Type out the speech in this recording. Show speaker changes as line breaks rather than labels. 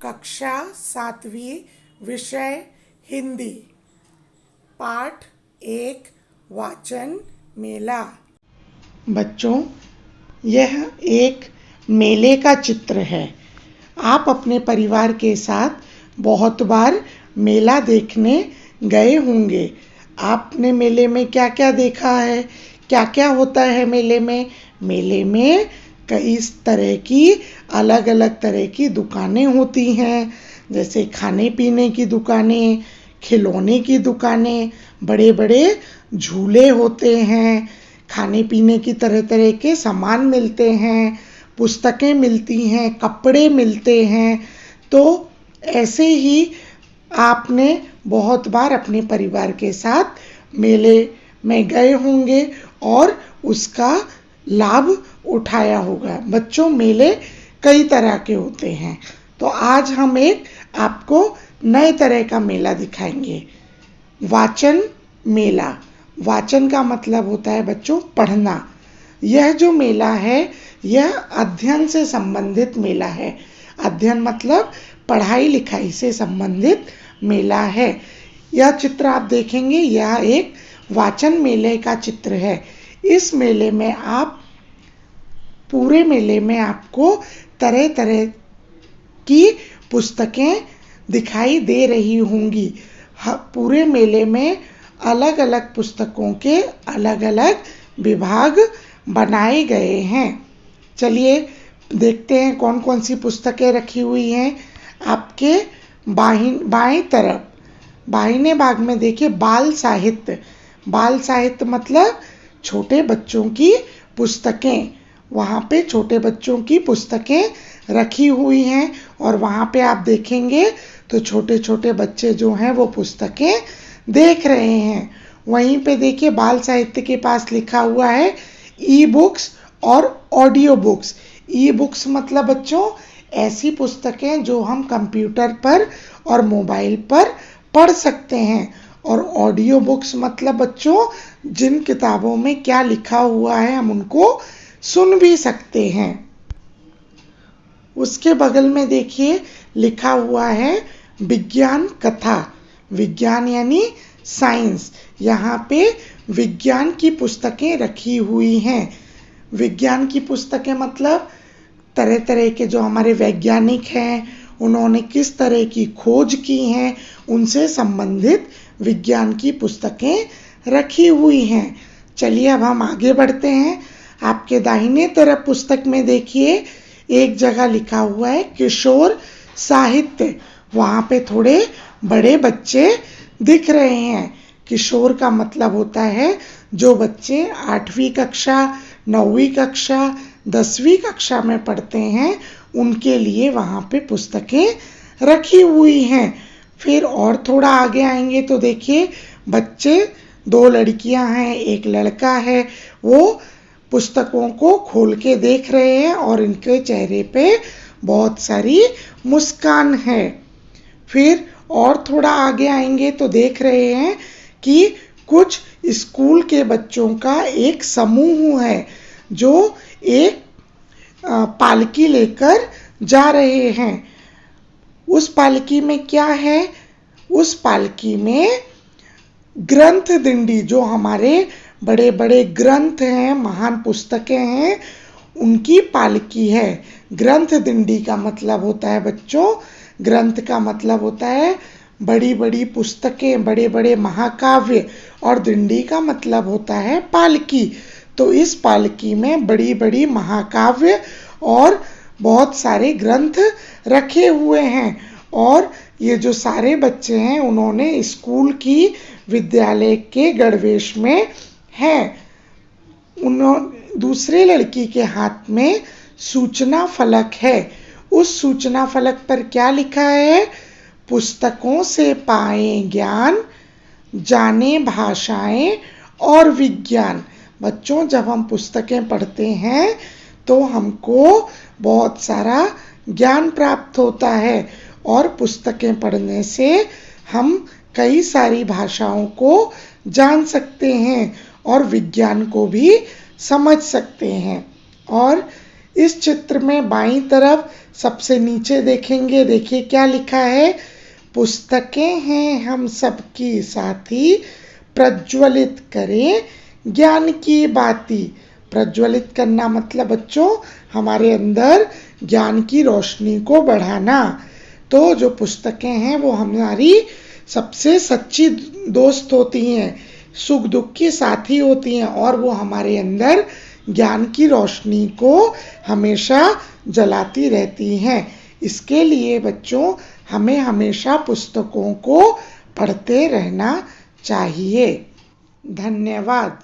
कक्षा 7वीं विषय हिंदी पाठ 1 वाचन मेला। बच्चों, यह एक मेले का चित्र है। आप अपने परिवार के साथ बहुत बार मेला देखने गए होंगे। आपने मेले में क्या क्या देखा है? क्या क्या होता है मेले में? मेले में कई तरह की अलग अलग तरह की दुकानें होती हैं, जैसे खाने पीने की दुकानें, खिलौने की दुकानें, बड़े बड़े झूले होते हैं, खाने पीने की तरह तरह के सामान मिलते हैं, पुस्तकें मिलती हैं, कपड़े मिलते हैं। तो ऐसे ही आपने बहुत बार अपने परिवार के साथ मेले में गए होंगे और उसका लाभ उठाया होगा। बच्चों, मेले कई तरह के होते हैं, तो आज हम एक आपको नए तरह का मेला दिखाएंगे। वाचन मेला। वाचन का मतलब होता है बच्चों पढ़ना। यह जो मेला है यह अध्ययन से संबंधित मेला है। अध्ययन मतलब पढ़ाई लिखाई से संबंधित मेला है। यह चित्र आप देखेंगे, यह एक वाचन मेले का चित्र है। इस मेले में पूरे मेले में आपको तरह तरह की पुस्तकें दिखाई दे रही होंगी। पूरे मेले में अलग अलग पुस्तकों के अलग अलग विभाग बनाए गए हैं। चलिए देखते हैं कौन कौन सी पुस्तकें रखी हुई हैं। आपके बाएं तरफ बाहिने भाग में देखिए बाल साहित्य। बाल साहित्य मतलब छोटे बच्चों की पुस्तकें। वहाँ पे छोटे बच्चों की पुस्तकें रखी हुई हैं और वहाँ पे आप देखेंगे तो छोटे छोटे बच्चे जो हैं वो पुस्तकें देख रहे हैं। वहीं पे देखिए बाल साहित्य के पास लिखा हुआ है ई बुक्स और ऑडियो बुक्स। ई बुक्स मतलब बच्चों ऐसी पुस्तकें जो हम कंप्यूटर पर और मोबाइल पर पढ़ सकते हैं, और ऑडियो बुक्स मतलब बच्चों जिन किताबों में क्या लिखा हुआ है हम उनको सुन भी सकते हैं। उसके बगल में देखिए लिखा हुआ है विज्ञान कथा। विज्ञान यानी साइंस। यहाँ पे विज्ञान की पुस्तकें रखी हुई हैं। विज्ञान की पुस्तकें मतलब तरह तरह के जो हमारे वैज्ञानिक हैं उन्होंने किस तरह की खोज की हैं उनसे संबंधित विज्ञान की पुस्तकें रखी हुई हैं। चलिए अब हम आगे बढ़ते हैं। आपके दाहिने तरफ पुस्तक में देखिए एक जगह लिखा हुआ है किशोर साहित्य। वहाँ पे थोड़े बड़े बच्चे दिख रहे हैं। किशोर का मतलब होता है जो बच्चे 8वीं कक्षा, 9वीं कक्षा, 10वीं कक्षा में पढ़ते हैं उनके लिए वहाँ पे पुस्तकें रखी हुई हैं। फिर और थोड़ा आगे आएंगे तो देखिए बच्चे, 2 लड़कियां हैं, एक लड़का है, वो पुस्तकों को खोल के देख रहे हैं और इनके चेहरे पे बहुत सारी मुस्कान है। फिर और थोड़ा आगे आएंगे तो देख रहे हैं कि कुछ स्कूल के बच्चों का एक समूह है जो एक पालकी लेकर जा रहे हैं। उस पालकी में क्या है? उस पालकी में ग्रंथ दिंडी, जो हमारे बड़े बड़े ग्रंथ हैं, महान पुस्तकें हैं, उनकी पालकी है। ग्रंथ दिंडी का मतलब होता है बच्चों, ग्रंथ का मतलब होता है बड़ी बड़ी पुस्तकें, बड़े बड़े महाकाव्य, और दिंडी का मतलब होता है पालकी। तो इस पालकी में बड़ी बड़ी महाकाव्य और बहुत सारे ग्रंथ रखे हुए हैं। और ये जो सारे बच्चे हैं उन्होंने स्कूल की विद्यालय के गणवेश में हैं। दूसरे लड़की के हाथ में सूचना फलक है। उस सूचना फलक पर क्या लिखा है? पुस्तकों से पाएं ज्ञान, जाने भाषाएं और विज्ञान। बच्चों, जब हम पुस्तकें पढ़ते हैं तो हमको बहुत सारा ज्ञान प्राप्त होता है, और पुस्तकें पढ़ने से हम कई सारी भाषाओं को जान सकते हैं और विज्ञान को भी समझ सकते हैं। और इस चित्र में बाईं तरफ सबसे नीचे देखेंगे, देखिए क्या लिखा है, पुस्तकें हैं हम सबकी साथी, प्रज्वलित करें ज्ञान की बाती। प्रज्वलित करना मतलब बच्चों हमारे अंदर ज्ञान की रोशनी को बढ़ाना। तो जो पुस्तकें हैं वो हमारी सबसे सच्ची दोस्त होती हैं, सुख दुख की साथी होती हैं और वो हमारे अंदर ज्ञान की रोशनी को हमेशा जलाती रहती हैं। इसके लिए बच्चों हमें हमेशा पुस्तकों को पढ़ते रहना चाहिए। धन्यवाद।